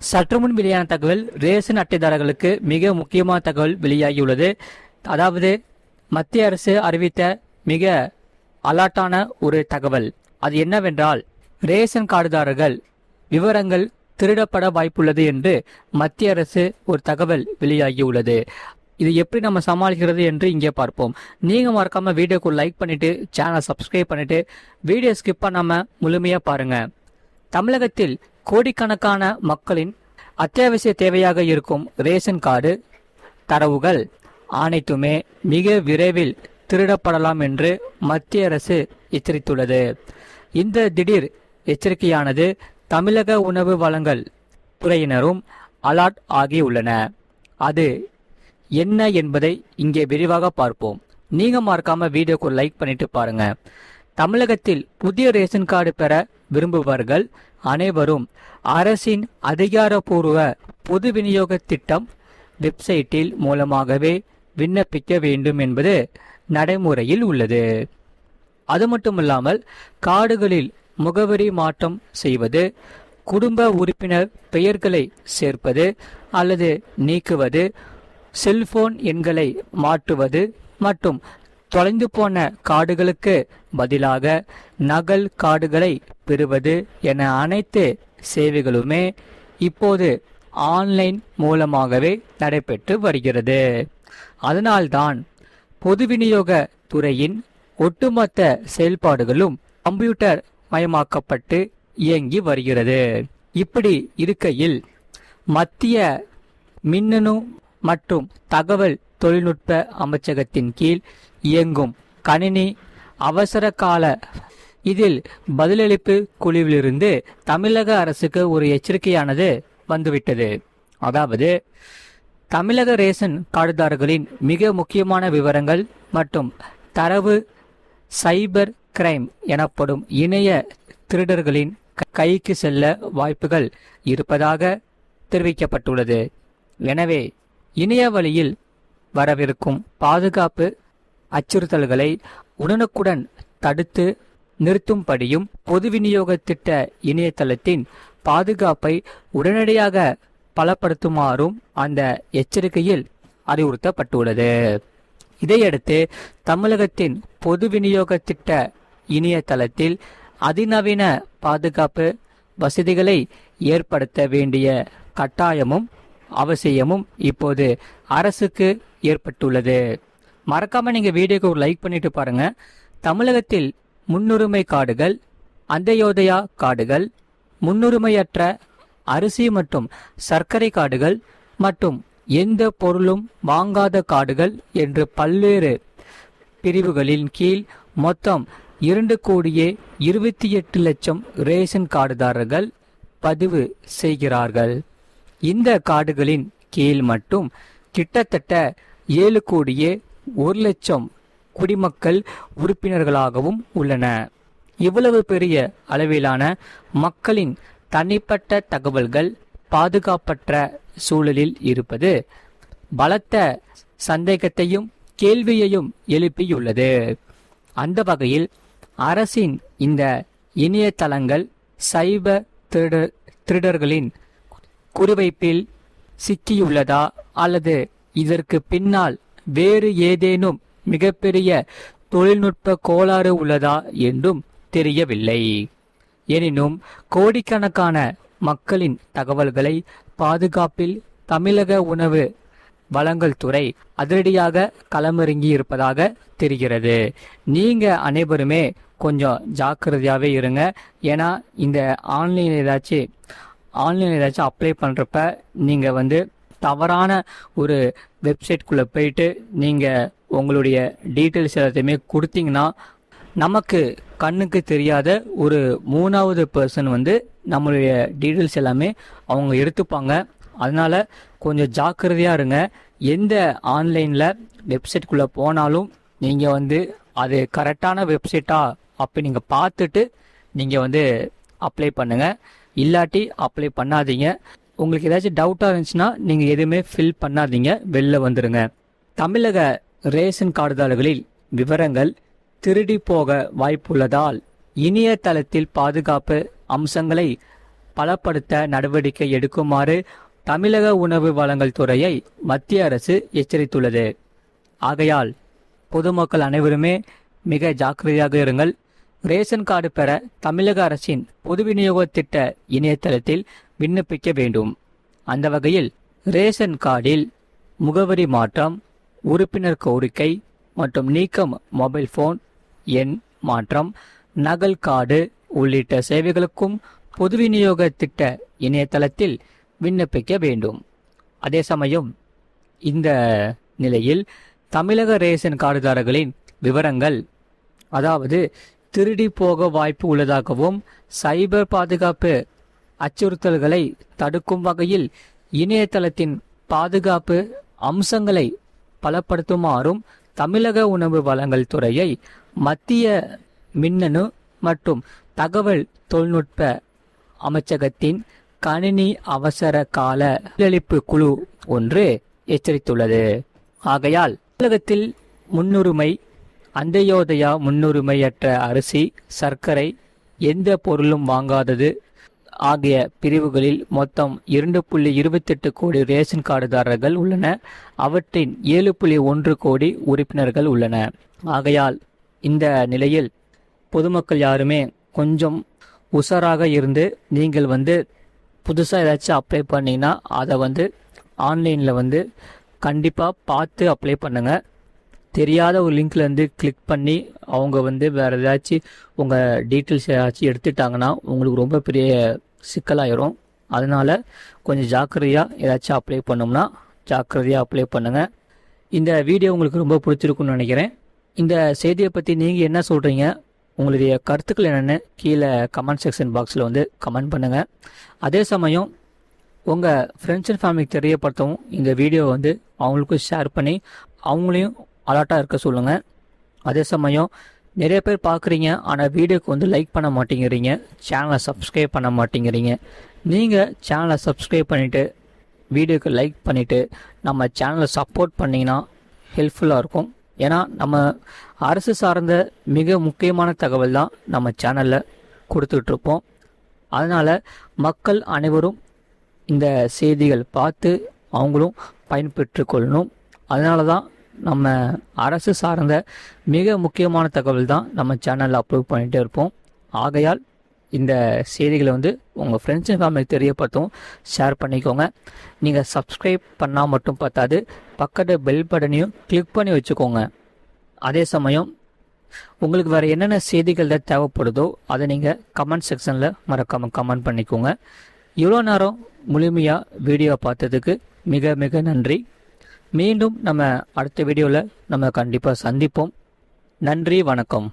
சற்று முன் வெளியான தகவல், ரேஷன் அட்டைதாரர்களுக்கு மிக முக்கியமான தகவல் வெளியாகியுள்ளது. அதாவது மத்திய அரசு அறிவித்த மிக அலர்ட்டான ஒரு தகவல். அது என்னவென்றால், ரேஷன் கார்டுதாரர்கள் விவரங்கள் திருடப்பட வாய்ப்புள்ளது என்று மத்திய அரசு ஒரு தகவல் வெளியாகியுள்ளது. இது எப்படி நம்ம சமாளிக்கிறது என்று இங்கே பார்ப்போம். நீங்க மறக்காம வீடியோக்கு லைக் பண்ணிட்டு சேனலை சப்ஸ்கிரைப் பண்ணிட்டு வீடியோ ஸ்கிப் பண்ணாம முழுமையா பாருங்க. தமிழகத்தில் கோடிக்கணக்கான மக்களின் அத்தியாவசிய தேவையாக இருக்கும் ரேஷன் கார்டு தரவுகள் அனைத்துமே மிக விரைவில் திருடப்படலாம் என்று மத்திய அரசு எச்சரித்துள்ளது. இந்த திடீர் எச்சரிக்கையானது தமிழக உணவு வழங்கல் துறையினரும் அலர்ட் ஆகியுள்ளன. அது என்ன என்பதை இங்கே விரிவாக பார்ப்போம். நீங்க மறக்காம வீடியோக்கு லைக் பண்ணிட்டு பாருங்க. தமிழகத்தில் புதிய ரேஷன் கார்டு பெற விரும்புபவர்கள் அனைவரும் அரசின் அதிகாரப்பூர்வ பொது விநியோக திட்டம் வெப்சைட்டில் மூலமாகவே விண்ணப்பிக்க வேண்டும் என்பது நடைமுறையில் உள்ளது. அது மட்டுமில்லாமல் கார்டுகளில் முகவரி மாற்றம் செய்வது, குடும்ப உறுப்பினர் பெயர்களை சேர்ப்பது அல்லது நீக்குவது, செல்போன் எண்களை மாற்றுவது மற்றும் தொலைந்து போன கார்டுகளுக்கு பதிலாக நகல் கார்டுகளை பெறுவது என அனைத்து சேவைகளுமே இப்போது ஆன்லைன் மூலமாகவே நடைபெற்று வருகிறது. அதனால்தான் பொது விநியோக துறையின் ஒட்டுமொத்த செயல்பாடுகளும் கம்ப்யூட்டர் மயமாக்கப்பட்டு இயங்கி வருகிறது. இப்படி இருக்கையில் மத்திய மின்னணு மற்றும் தகவல் தொழில்நுட்ப அமைச்சகத்தின் கீழ் இயங்கும் கணினி அவசர கால இதில் பதிலளிப்பு குழுவிலிருந்து தமிழக அரசுக்கு ஒரு எச்சரிக்கையானது வந்துவிட்டது. அதாவது, தமிழக ரேஷன் கார்டுதாரர்களின் மிக முக்கியமான விவரங்கள் மற்றும் தரவு சைபர் கிரைம் எனப்படும் இணைய திருடர்களின் கைக்கு செல்ல வாய்ப்புகள் இருப்பதாக தெரிவிக்கப்பட்டுள்ளது. எனவே இணைய வழியில் வரவிருக்கும் பாதுகாப்பு அச்சுறுத்தல்களை உடனுக்குடன் தடுத்து நிறுத்தும்படியும் பொது விநியோக திட்ட இணையதளத்தின் பாதுகாப்பை உடனடியாக பலப்படுத்துமாறும் அந்த எச்சரிக்கையில் அறிவுறுத்தப்பட்டுள்ளது. இதையடுத்து தமிழகத்தின் பொது விநியோக திட்ட இணையதளத்தில் அதிநவீன பாதுகாப்பு வசதிகளை ஏற்படுத்த வேண்டிய கட்டாயமும் அவசியமும் இப்போது அரசுக்கு ஏற்பட்டுள்ளது. மறக்காம நீங்க வீடியோக்கு ஒரு லைக் பண்ணிட்டு பாருங்க. தமிழகத்தில் முன்னுரிமை கார்டுகள், அந்தயோதயா கார்டுகள், முன்னுரிமையற்ற அரிசி மற்றும் சர்க்கரை கார்டுகள் மற்றும் எந்த பொருளும் வாங்காத கார்டுகள் என்று பல்வேறு பிரிவுகளின் கீழ் மொத்தம் 2,28,00,000 ரேஷன் கார்டுதாரர்கள் பதிவு செய்கிறார்கள். இந்த கார்டுகளின் கீழ் மட்டும் கிட்டத்தட்ட 7,01,00,000 குடிமக்கள் உறுப்பினர்களாகவும் உள்ளன. இவ்வளவு பெரிய அளவிலான மக்களின் தனிப்பட்ட தகவல்கள் பாதுகாப்பற்ற சூழலில் இருப்பது பலத்த சந்தேகத்தையும் கேள்வியையும் எழுப்பியுள்ளது. அந்த வகையில் அரசின் இந்த இணையதளங்கள் சைபர் திருடர்களின் குறிவைப்பில் சிக்கியுள்ளதா அல்லது இதற்கு பின்னால் வேறு ஏதேனும் மிகப்பெரிய தொழில்நுட்ப கோளாறு உள்ளதா என்றும் தெரியவில்லை. எனினும் கோடிக்கணக்கான மக்களின் தகவல்களை பாதுகாப்பில் தமிழக உணவு வழங்கல் துறை அதிரடியாக களமிறங்கி இருப்பதாக தெரிகிறது. நீங்க அனைவருமே கொஞ்சம் ஜாக்கிரதையாகவே இருங்க. ஏன்னா இந்த ஆன்லைன் ஏதாச்சும் அப்ளை பண்ணுறப்ப நீங்கள் தவறான ஒரு வெப்சைட்குள்ளே போயிட்டு நீங்கள் உங்களுடைய டீட்டெயில்ஸ் எல்லாத்தையுமே கொடுத்தீங்கன்னா நமக்கு கண்ணுக்கு தெரியாத ஒரு 3வது பர்சன் நம்மளுடைய டீட்டெயில்ஸ் எல்லாமே அவங்க எடுத்துப்பாங்க. அதனால கொஞ்சம் ஜாக்கிரதையாக இருங்க. எந்த ஆன்லைனில் வெப்சைட்குள்ளே போனாலும் நீங்கள் அது கரெக்டான வெப்சைட்டா அப்போ நீங்கள் பார்த்துட்டு நீங்கள் அப்ளை பண்ணுங்கள். இல்லாட்டி அப்ளை பண்ணாதீங்க. உங்களுக்கு ஏதாச்சும் டவுட்டாக இருந்துச்சுன்னா நீங்கள் எதுவுமே ஃபில் பண்ணாதீங்க, வெளில வந்துடுங்க. தமிழக ரேஷன் கார்டுதாரர்களில் விவரங்கள் திருடி போக வாய்ப்புள்ளதால் இணையதளத்தில் பாதுகாப்பு அம்சங்களை பலப்படுத்த நடவடிக்கை எடுக்குமாறு தமிழக உணவு வழங்கல் துறையை மத்திய அரசு எச்சரித்துள்ளது. ஆகையால் பொதுமக்கள் அனைவருமே மிக ஜாக்கிரதையாக இருங்கள். ரேஷன் கார்டு பெற தமிழக அரசின் பொது விநியோக திட்ட இணையதளத்தில் விண்ணப்பிக்க வேண்டும். அந்த வகையில் ரேஷன் கார்டில் முகவரி மாற்றம், உறுப்பினர் கோரிக்கை மற்றும் நீக்கம், மொபைல் போன் எண் மாற்றம், நகல் கார்டு உள்ளிட்ட சேவைகளுக்கும் பொது விநியோக திட்ட இணையதளத்தில் விண்ணப்பிக்க வேண்டும். அதே சமயம் இந்த நிலையில் தமிழக ரேஷன் கார்டுதாரர்களின் விவரங்கள் அதாவது திருடி போக வாய்ப்பு உள்ளதாகவும் சைபர் பாதுகாப்பு அச்சுறுத்தல்களை தடுக்கும் வகையில் இணையதளத்தின் பாதுகாப்பு அம்சங்களை பலப்படுத்துமாறும் தமிழக உணவு வழங்கல் துறையை மத்திய மின்னணு மற்றும் தகவல் தொழில்நுட்ப அமைச்சகத்தின் கணினி அவசர கால பதிலளிப்பு குழு ஒன்று எச்சரித்துள்ளது. ஆகையால் தமிழகத்தில் முன்னுரிமை, அந்தியோதயா முன்னுரிமையற்ற அரிசி, சர்க்கரை, எந்த பொருளும் வாங்காதது ஆகிய பிரிவுகளில் மொத்தம் 2.28 கோடி ரேஷன் கார்டுதாரர்கள் உள்ளன. அவற்றின் 7.1 கோடி உறுப்பினர்கள் உள்ளன. ஆகையால் இந்த நிலையில் பொதுமக்கள் யாருமே கொஞ்சம் உஷாராக இருந்து நீங்கள் புதுசாக ஏதாச்சும் அப்ளை பண்ணிங்கன்னா அதை ஆன்லைனில் கண்டிப்பாக பார்த்து அப்ளை பண்ணுங்கள். தெரியாத ஒரு லிங்க்லேருந்து கிளிக் பண்ணி அவங்க வேறு ஏதாச்சும் உங்கள் டீட்டெயில்ஸ் ஏதாச்சும் எடுத்துட்டாங்கன்னா உங்களுக்கு ரொம்ப பெரிய சிக்கலாயிரும். அதனால் கொஞ்சம் ஜாக்கிரதையாக ஏதாச்சும் அப்ளை பண்ணோம்னா ஜாக்கிரதையாக அப்ளை பண்ணுங்கள். இந்த வீடியோ உங்களுக்கு ரொம்ப பிடிச்சிருக்குன்னு நினைக்கிறேன். இந்த செய்தியை பற்றி நீங்கள் என்ன சொல்கிறீங்க, உங்களுடைய கருத்துக்கள் என்னென்னு கீழே கமெண்ட் செக்ஷன் பாக்ஸில் கமெண்ட் பண்ணுங்கள். அதே சமயம் உங்கள் ஃப்ரெண்ட்ஸ் அண்ட் ஃபேமிலிக்கு தெரியப்படுத்தவும் இந்த வீடியோ அவங்களுக்கும் ஷேர் பண்ணி அவங்களையும் அலர்ட்டாக இருக்க சொல்லுங்கள். அதே சமயம் நிறைய பேர் பார்க்குறீங்க, ஆனால் வீடியோக்கு லைக் பண்ண மாட்டேங்கிறீங்க, சேனலை சப்ஸ்கிரைப் பண்ண மாட்டேங்கிறீங்க. நீங்கள் சேனலை சப்ஸ்கிரைப் பண்ணிவிட்டு வீடியோக்கு லைக் பண்ணிவிட்டு நம்ம சேனலை சப்போர்ட் பண்ணிங்கன்னா ஹெல்ப்ஃபுல்லாக இருக்கும். ஏன்னா நம்ம அரசு சார்ந்த மிக முக்கியமான தகவல் தான் நம்ம சேனலில் கொடுத்துட்ருப்போம். அதனால் மக்கள் அனைவரும் இந்த செய்திகள் பார்த்து அவங்களும் பயன்பெற்று கொள்ளணும். அதனால தான் நம்ம அரசு சார்ந்த மிக முக்கியமான தகவல் தான் நம்ம சேனலில் அப்லோட் பண்ணிகிட்டே இருப்போம். ஆகையால் இந்த செய்திகளை உங்கள் ஃப்ரெண்ட்ஸ் அண்ட் ஃபேமிலிக்கு தெரியப்படுத்தவும் ஷேர் பண்ணிக்கோங்க. நீங்கள் சப்ஸ்கிரைப் பண்ணால் மட்டும் பார்த்தாது, பக்கத்து பெல் பட்டனையும் கிளிக் பண்ணி வச்சுக்கோங்க. அதே சமயம் உங்களுக்கு வேறு என்னென்ன செய்திகள் தேவைப்படுதோ அதை நீங்கள் கமெண்ட் செக்ஷனில் மறக்காமல் கமெண்ட் பண்ணிக்கோங்க. இவ்வளோ நேரம் முழுமையாக வீடியோ பார்த்ததுக்கு மிக மிக நன்றி. மீண்டும் நம்ம அடுத்த வீடியோவில் நம்ம கண்டிப்பாக சந்திப்போம். நன்றி, வணக்கம்.